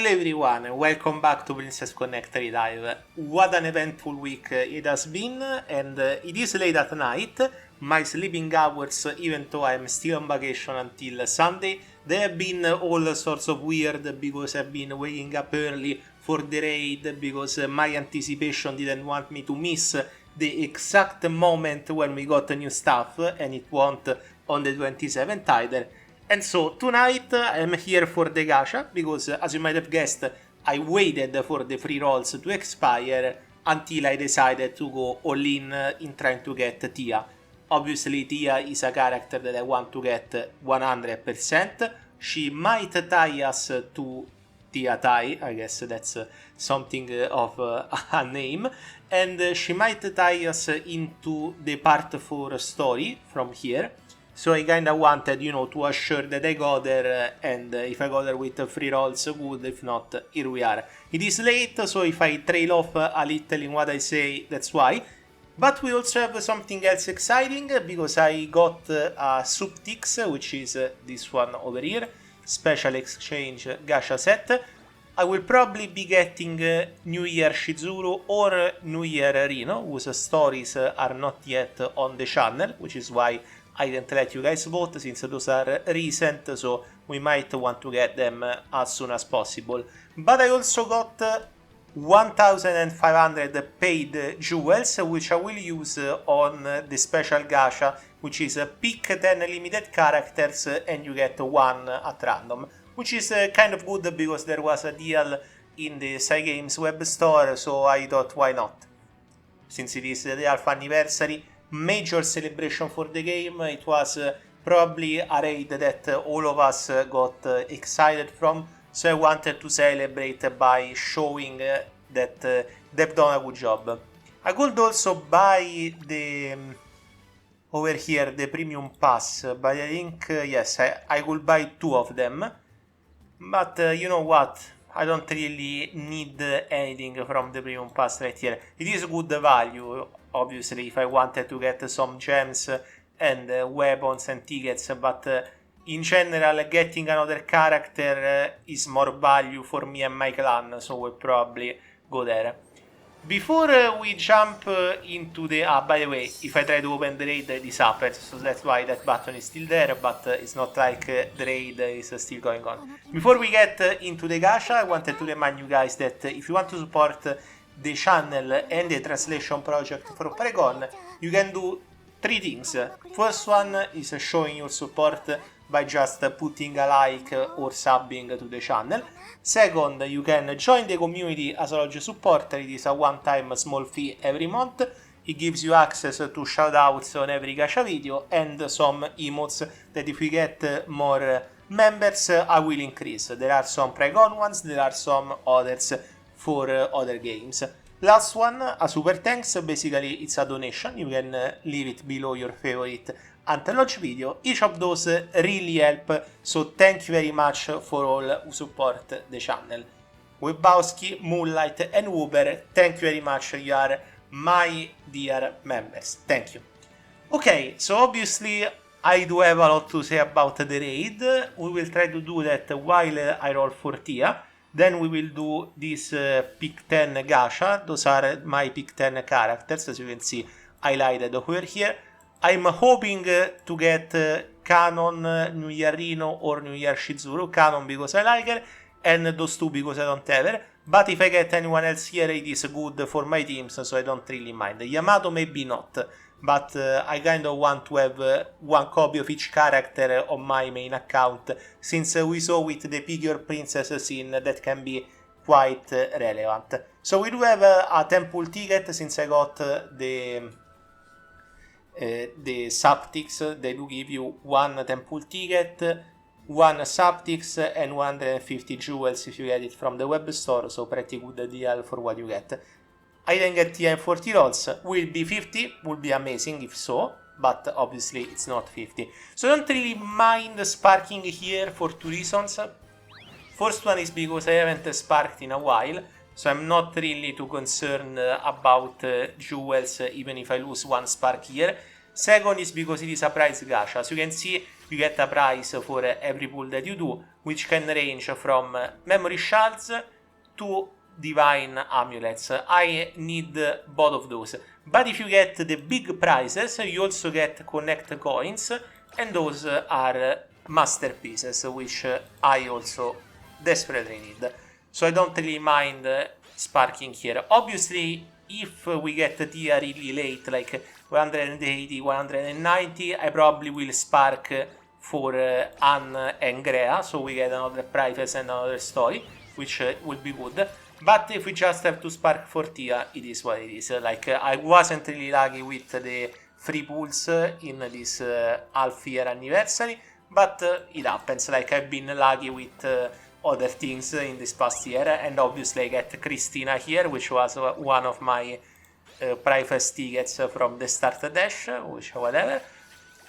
Hello everyone, welcome back to Princess Connect Live. What an eventful week it has been, and it is late at night. My sleeping hours, even though I'm still on vacation until Sunday, they have been all sorts of weird because I've been waking up early for the raid because my anticipation didn't want me to miss the exact moment when we got new stuff, and it won't on the 27th either. And so tonight I'm here for the gacha because, as you might have guessed, I waited for the free rolls to expire until I decided to go all in trying to get Tia. Obviously Tia is a character that I want to get 100%. She might tie us to Tia Tai, I guess that's something of a name, and she might tie us into the part 4 story from here. So I kinda wanted, to assure that I got there, and if I got there with free rolls, good, if not, here we are. It is late, so if I trail off a little in what I say, that's why. But we also have something else exciting, because I got a Suptix, which is this one over here, Special Exchange Gacha set. I will probably be getting New Year Shizuru or New Year Rino, whose stories are not yet on the channel, which is why I didn't let you guys vote, since those are recent, so we might want to get them as soon as possible. But I also got 1500 paid jewels, which I will use on the special gacha, which is pick 10 limited characters and you get one at random, which is kind of good because there was a deal in the Cygames web store, so I thought why not. Since it is the alpha anniversary, major celebration for the game, it was probably a raid that all of us got excited from, so I wanted to celebrate by showing that they've done a good job. I could also buy the over here the premium pass, but I think yes, I could buy 2 of them, but you know what, I don't really need anything from the premium pass right here. It is good value, obviously, if I wanted to get some gems and weapons and tickets, but in general getting another character is more value for me and my clan, so we'll probably go there. Before we jump into the... by the way, if I try to open the raid, it disappears, so that's why that button is still there, but it's not like the raid is still going on. Before we get into the gacha, I wanted to remind you guys that if you want to support the channel and the translation project for Priconne, you can do 3 things. First one is showing your support by just putting a like or subbing to the channel. Second, you can join the community as a lodge supporter. It is a one-time small fee every month. It gives you access to shoutouts on every gacha video and some emotes that if we get more members, I will increase. There are some Priconne ones, there are some others for other games. Last one, a super thanks, basically it's a donation, you can leave it below your favorite until launch video. Each of those really help, so thank you very much for all who support the channel. Webowski, Moonlight and Uber, thank you very much, you are my dear members, thank you. Okay, so obviously I do have a lot to say about the raid. We will try to do that while I roll for Tia. Then we will do this pick 10 gacha. Those are my pick 10 characters, as you can see highlighted over here. I'm hoping to get Canon, New Year Rino or New Year Shizuru. Canon because I like her, and those 2 because I don't have her. But if I get anyone else here, it is good for my teams, so I don't really mind. Yamato maybe not, but I kind of want to have 1 copy of each character on my main account, since we saw with the Pick Your Princess scene that can be quite relevant. So we do have a temple ticket, since I got the Suptix. They do give you 1 temple ticket, 1 Suptix and 150 jewels if you get it from the web store, so pretty good deal for what you get. I then get TM 40 rolls, will be 50, would be amazing if so, but obviously it's not 50. So I don't really mind sparking here for 2 reasons. First one is because I haven't sparked in a while, so I'm not really too concerned about jewels even if I lose 1 spark here. Second is because it is a price gacha. As you can see, you get a prize for every pull that you do, which can range from memory shards to divine amulets. I need both of those. But if you get the big prizes, you also get connect coins, and those are masterpieces, which I also desperately need. So I don't really mind sparking here. Obviously, if we get Tia really late, like 180, 190, I probably will spark for Anne and Grea, so we get another prize and another story, which will be good. But if we just have to spark for Tia, it is what it is. Like, I wasn't really lucky with the free pulls in this half-year anniversary, but it happens. Like, I've been lucky with other things in this past year, and obviously I get Christina here, which was one of my PRIFES tickets from the start dash, which whatever.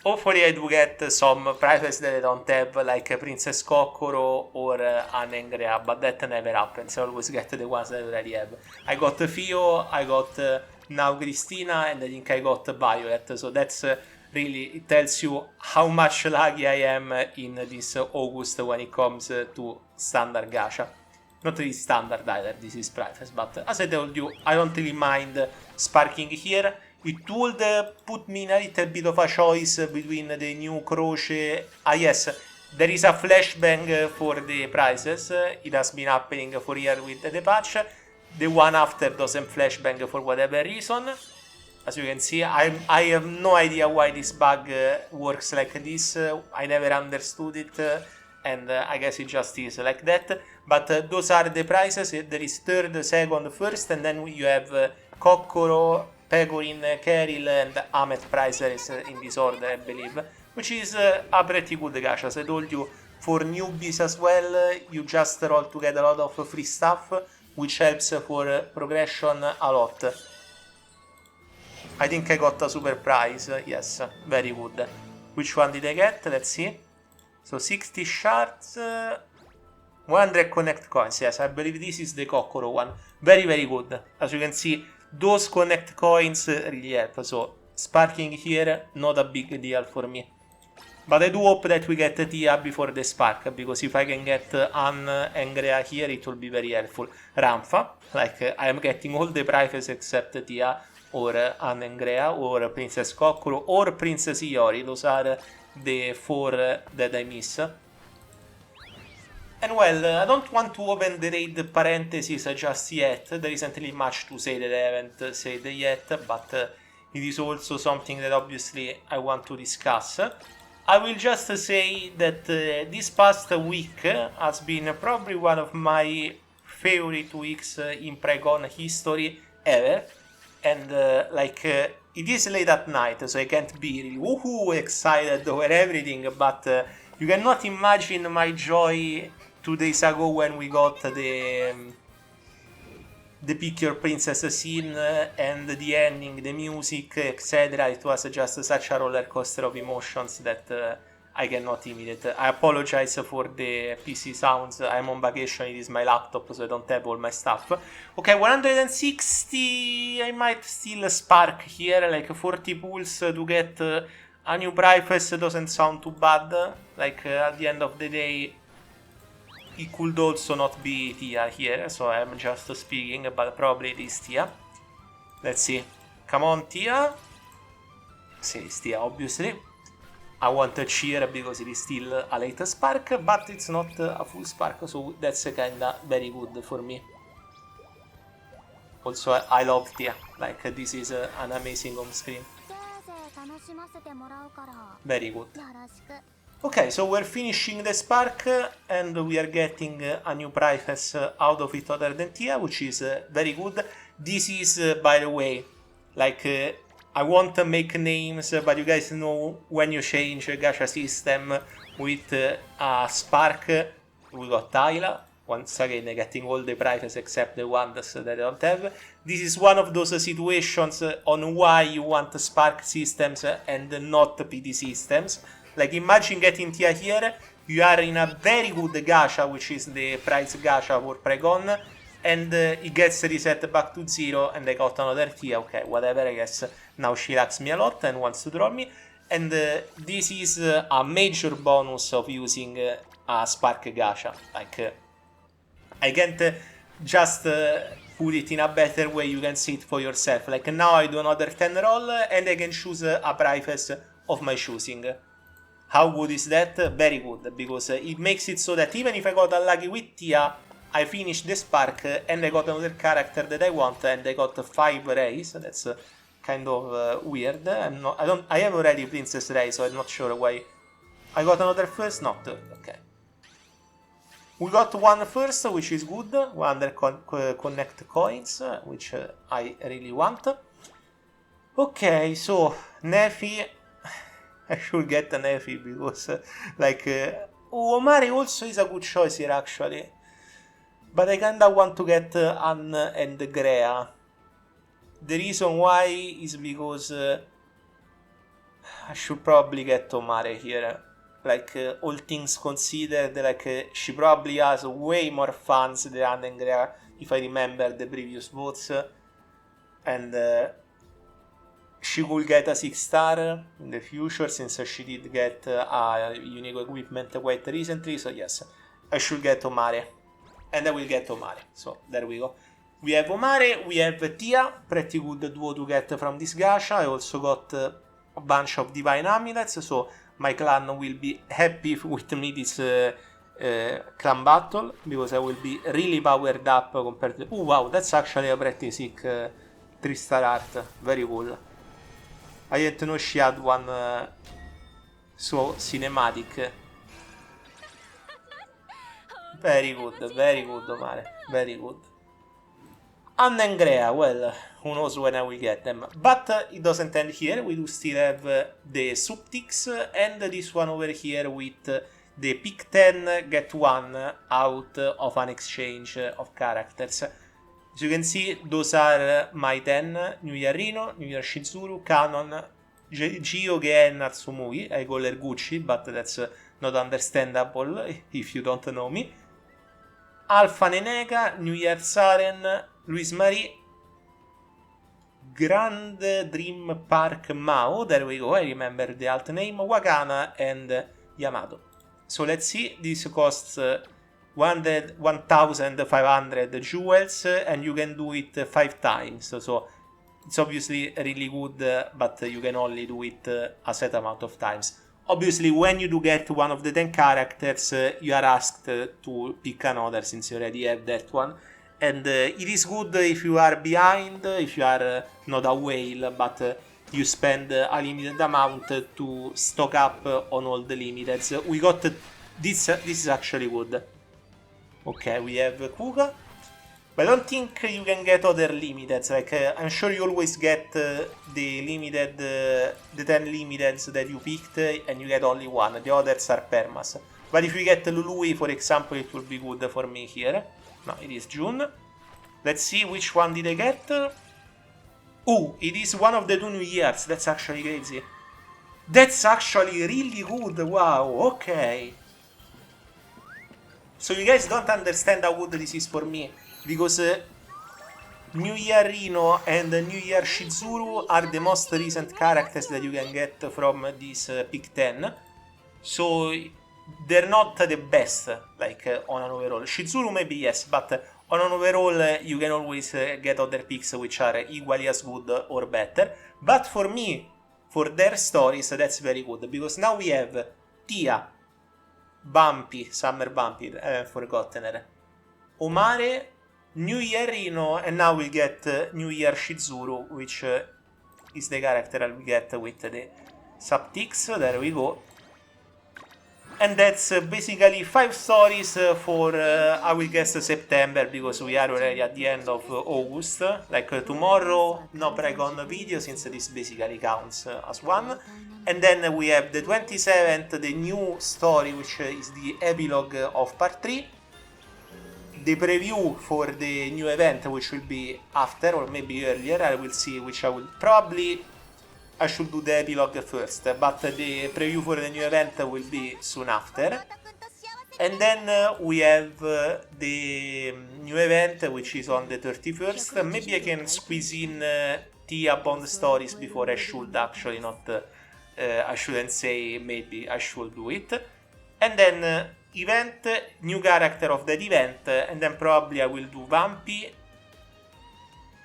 Hopefully I do get some PRIFES that I don't have, like Princess Kokoro or Anne and Grea, but that never happens. I always get the ones that I already have. I got Fio, I got now Christina, and I think I got Violet, so that's really, it tells you how much lucky I am in this August when it comes to standard gacha. Not really standard either, this is PRIFES, but as I told you, I don't really mind sparking here. It would put me in a little bit of a choice between the new Croce. Ah yes, there is a flashbang for the prizes. It has been happening for years with the patch. The one after doesn't flashbang for whatever reason. As you can see, I have no idea why this bug works like this. I never understood it, and I guess it just is like that. But those are the prizes. There is third, second, first, and then you have Kokoro, Pecorin, Keril, and Amet prizes in this order, I believe, which is a pretty good gacha. As I told you, for newbies as well, you just roll to get a lot of free stuff, which helps for progression a lot. I think I got a super prize, yes, very good. Which one did I get? Let's see. So 60 shards, 100 connect coins, yes, I believe this is the Kokoro one. Very, very good. As you can see, those connect coins really help, so sparking here, not a big deal for me. But I do hope that we get Tia before the spark, because if I can get Anne and Grea here, it will be very helpful. Ramfa, like I am getting all the prizes except Tia, or Anne and Grea, or Princess Kokoro, or Princess Iori. Those are the 4 that I miss. And well, I don't want to open the raid parentheses just yet. There isn't really much to say that I haven't said yet, but it is also something that obviously I want to discuss. I will just say that this past week has been probably one of my favorite weeks in priconne history ever. And it is late at night, so I can't be really woohoo excited over everything, but you cannot imagine my joy 2 days ago when we got the Pick Your Princess scene and the ending, the music, etc. It was just such a roller coaster of emotions that I cannot imitate. I apologize for the PC sounds. I'm on vacation, it is my laptop, so I don't have all my stuff. Okay, 160, I might still spark here, like 40 pulls to get a new PRIFES doesn't sound too bad. Like at the end of the day, it could also not be Tia here, so I'm just speaking, but probably it is Tia. Let's see. Come on, Tia. See, it's Tia, obviously. I want a cheer because it is still a late spark, but it's not a full spark, so that's kinda very good for me. Also, I love Tia. Like, this is an amazing home screen. Very good. Okay, so we're finishing the spark, and we are getting a new PRIFES out of it other than Tia, which is very good. This is, by the way, like, I won't make names, but you guys know when you change a gacha system with a spark, we got Tyla. Once again, getting all the PRIFES except the ones that I don't have. This is one of those situations on why you want spark systems and not PD systems. Like, imagine getting Tia here, you are in a very good gacha, which is the prize gacha for priconne, and it gets reset back to 0, and I got another Tia. Okay, whatever, I guess now she likes me a lot and wants to draw me. And this is a major bonus of using a Spark Gacha. Like, I can't just put it in a better way, you can see it for yourself. Like, now I do another 10 roll and I can choose a price of my choosing. How good is that? Very good, because it makes it so that even if I got unlucky with Tia, I finished the Spark and I got another character that I want, and I got 5 rays. That's kind of weird. I have already Princess Ray, so I'm not sure why I got another first. No, third. Okay. We got one first, which is good. 100 connect coins, which I really want. Okay, so Nefi. I should get a Nefi because, Omari also is a good choice here, actually. But I kinda want to get Anne and Grea. The reason why is because I should probably get Omari here. Like, all things considered, she probably has way more fans than Anne and Grea, if I remember the previous votes. And she will get a 6-star in the future, since she did get a unique equipment quite recently. So yes, I should get Omari. And I will get Omari. So there we go. We have Omari, we have Tia, pretty good duo to get from this gacha. I also got a bunch of divine amulets, so my clan will be happy with me this clan battle, because I will be really powered up compared to... Oh wow, that's actually a pretty sick 3-star art. Very cool. I didn't know she had one so cinematic. Very good, Omare. Very good. Anne and Grea, well, who knows when I will get them. But it doesn't end here. We do still have the Suptix and this one over here with the pick 10, get 1 out of an exchange of characters. As you can see, those are my 10. New Year Rino, New Year Shizuru, Canon, Gyoge and Natsumui. I call her Gucci, but that's not understandable if you don't know me. Alpha Nenega, New Year Saren, Luis Marie, Grand Dream Park Mao, there we go, I remember the alt name, Wakana and Yamato. So let's see, this costs 1,500 jewels and you can do it 5 times. So it's obviously really good, but you can only do it a set amount of times. Obviously, when you do get one of the 10 characters, you are asked to pick another, since you already have that one. And it is good if you are behind, if you are not a whale, but you spend a limited amount to stock up on all the limiteds. We got this is actually good. Okay, we have Kuga. But I don't think you can get other limiteds. Like, I'm sure you always get the limited, the 10 limiteds that you picked, and you get only one. The others are permas. But if you get Lului, for example, it will be good for me here. No, it is June. Let's see which one did I get. Oh, it is one of the 2 New Years. That's actually crazy. That's actually really good. Wow, okay. So you guys don't understand how good this is for me. Because New Year Rino and New Year Shizuru are the most recent characters that you can get from this pick 10. So they're not the best, like on an overall. Shizuru maybe yes, but on an overall you can always get other picks which are equally as good or better. But for me, for their stories, that's very good. Because now we have Tia, Bumpy, Summer Bumpy, I've forgotten her, Omare, New Year Rino, and now we get New Year Shizuru, which is the character I'll get with the Suptix. There we go. And that's basically 5 stories for, I will guess, September, because we are already at the end of August. Like tomorrow, no priconne video, since this basically counts as one. And then we have the 27th, the new story, which is the epilogue of part 3. The preview for the new event, which will be after, or maybe earlier, I will see which I will... Probably I should do the epilogue first, but the preview for the new event will be soon after. And then we have the new event, which is on the 31st. Maybe I can squeeze in Tia Bond stories before I should, actually, not I shouldn't say maybe I should do it. And then event, new character of that event, and then probably I will do Vampy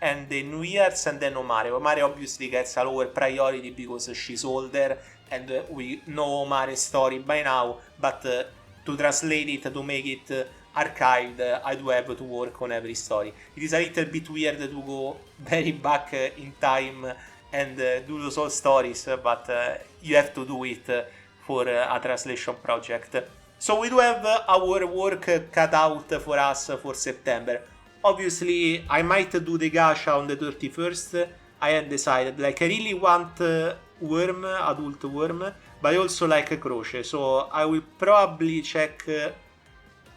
and the New Year's and then Omare. Omare obviously gets a lower priority because she's older and we know Omare's story by now, but to translate it, to make it archived, I do have to work on every story. It is a little bit weird to go very back in time and do those old stories, but you have to do it for a translation project. So we do have our work cut out for us for September. Obviously, I might do the gacha on the 31st. I had decided, like, I really want Worm, Adult Worm, but I also like Croce. So I will probably check the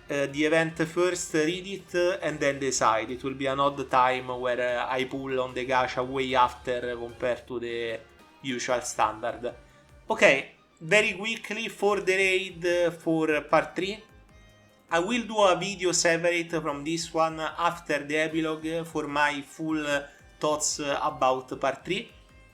event first, read it, and then decide. It will be an odd time where I pull on the gacha way after compared to the usual standard. Okay, very quickly for the raid for part 3. I will do a video separate from this one after the epilogue for my full thoughts about part 3.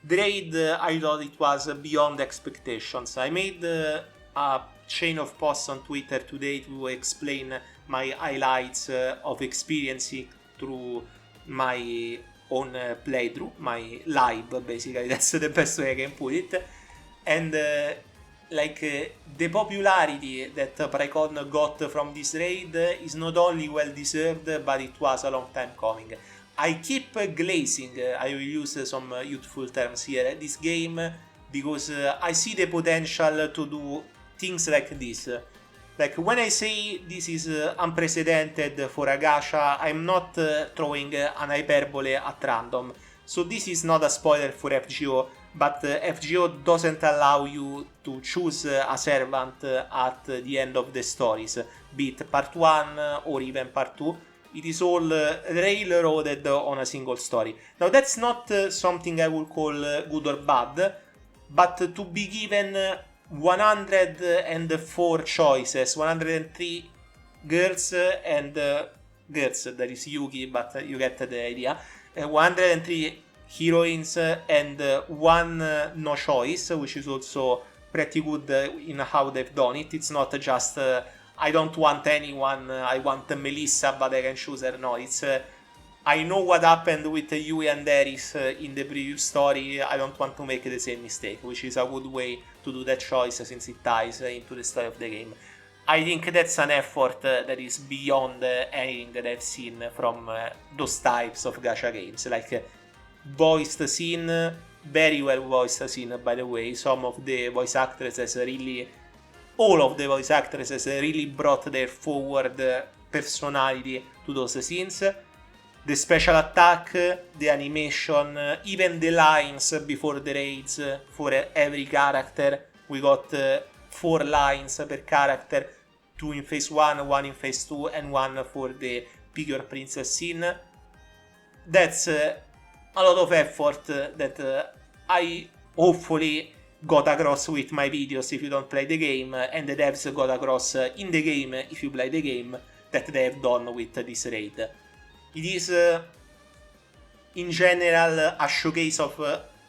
The raid, I thought it was beyond expectations. I made a chain of posts on Twitter today to explain my highlights of experiencing through my own playthrough, my live basically, that's the best way I can put it. And the popularity that priconne got from this raid is not only well deserved, but it was a long time coming. I keep glazing, I will use some youthful terms here, this game, because I see the potential to do things like this. Like, when I say this is unprecedented for a gacha, I'm not throwing an hyperbole at random. So this is not a spoiler for FGO, but FGO doesn't allow you to choose a servant at the end of the stories, be it part 1 or even part 2. It is all railroaded on a single story. Now that's not something I would call good or bad, but to be given 104 choices, 103 girls and girls, that is Yuki, but you get the idea, 103 heroines and one no choice, which is also pretty good in how they've done it. It's not just I don't want anyone, I want Melissa but I can choose her. No, it's I know what happened with Yui and Eris in the previous story, I don't want to make the same mistake, which is a good way to do that choice since it ties into the story of the game. I think that's an effort that is beyond anything that I've seen from those types of gacha games. Like, voiced scene, very well voiced scene by the way. Some of the voice actresses really, all of the voice actresses really brought their forward personality to those scenes. The special attack, the animation, even the lines before the raids for every character. We got 4 lines per character, 2 in phase 1, 1 in phase 2, and 1 for the Pick Your Princess scene. That's a lot of effort that I hopefully got across with my videos if you don't play the game, and the devs got across in the game if you play the game, that they have done with this raid. It is in general a showcase of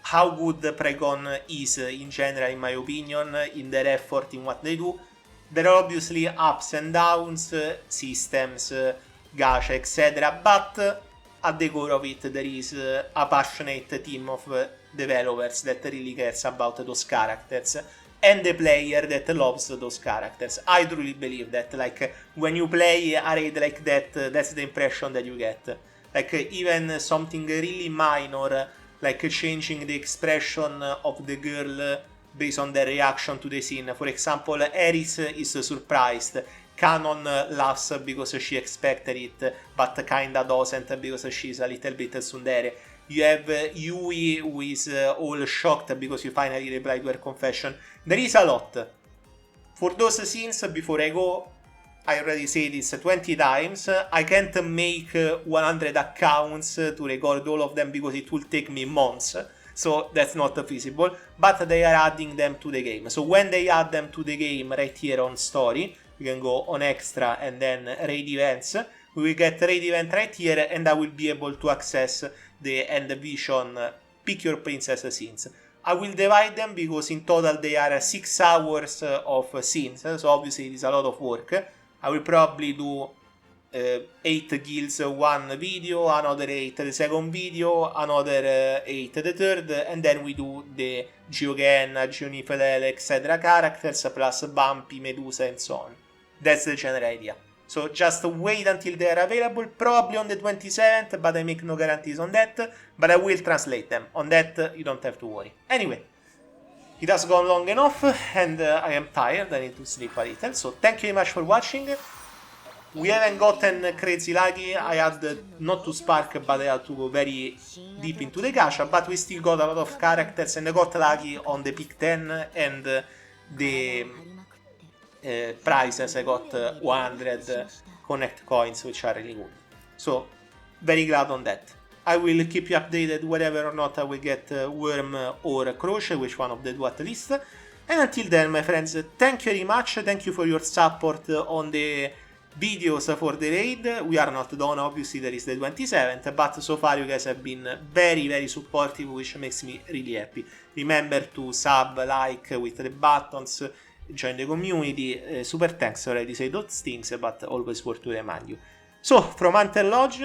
how good priconne is in general, in my opinion, in their effort in what they do. There are obviously ups and downs, systems, gacha, etc. But at the core of it, there is a passionate team of developers that really cares about those characters, and the player that loves those characters. I truly believe that, like, when you play a raid like that, that's the impression that you get. Like, even something really minor, like changing the expression of the girl based on their reaction to the scene. For example, Eris is surprised, Canon laughs because she expected it, but kinda doesn't because she's a little bit tsundere. You have Yui who is all shocked because you finally replied to her confession. There is a lot. For those scenes, before I go, I already said this 20 times, I can't make 100 accounts to record all of them because it will take me months, so that's not feasible, but they are adding them to the game. So when they add them to the game right here on story, we can go on extra and then raid events, we will get raid event right here, and I will be able to access the End Vision Pick Your Princess scenes. I will divide them because in total they are 6 hours of scenes, so obviously it is a lot of work. I will probably do 8 guilds one video, another 8 the second video, another 8 the third, and then we do the Geogenna, Geonifedele, etc. characters, plus Bumpy, Medusa, and so on. That's the general idea. So just wait until they are available, probably on the 27th, but I make no guarantees on that, but I will translate them. On that, you don't have to worry. Anyway, it has gone long enough, and I am tired, I need to sleep a little, so thank you very much for watching. We haven't gotten crazy lucky, I had not to spark, but I had to go very deep into the gacha, but we still got a lot of characters, and I got lucky on the pick 10, and the prizes. I got 100 connect coins, which are really good. So, very glad on that. I will keep you updated whether or not I will get Worm or Crochet, which one of the two at least. And until then, my friends, thank you very much. Thank you for your support on the videos for the raid. We are not done, obviously there is the 27th, but so far you guys have been very supportive, which makes me really happy. Remember to sub, like with the buttons, join the community, super thanks, already say those things, but always worth to remind you. So, from Hunter Lodge,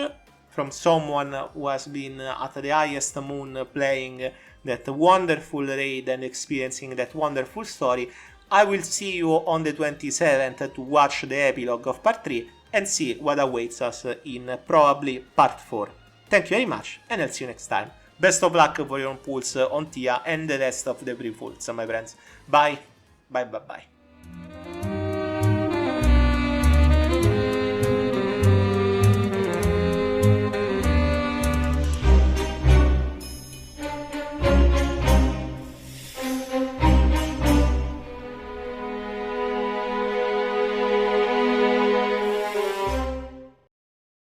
from someone who has been at the highest moon playing that wonderful raid and experiencing that wonderful story, I will see you on the 27th to watch the epilogue of part 3 and see what awaits us in probably part 4. Thank you very much, and I'll see you next time. Best of luck for your pulls on Tia and the rest of the pre-fulls, my friends. Bye. Bye.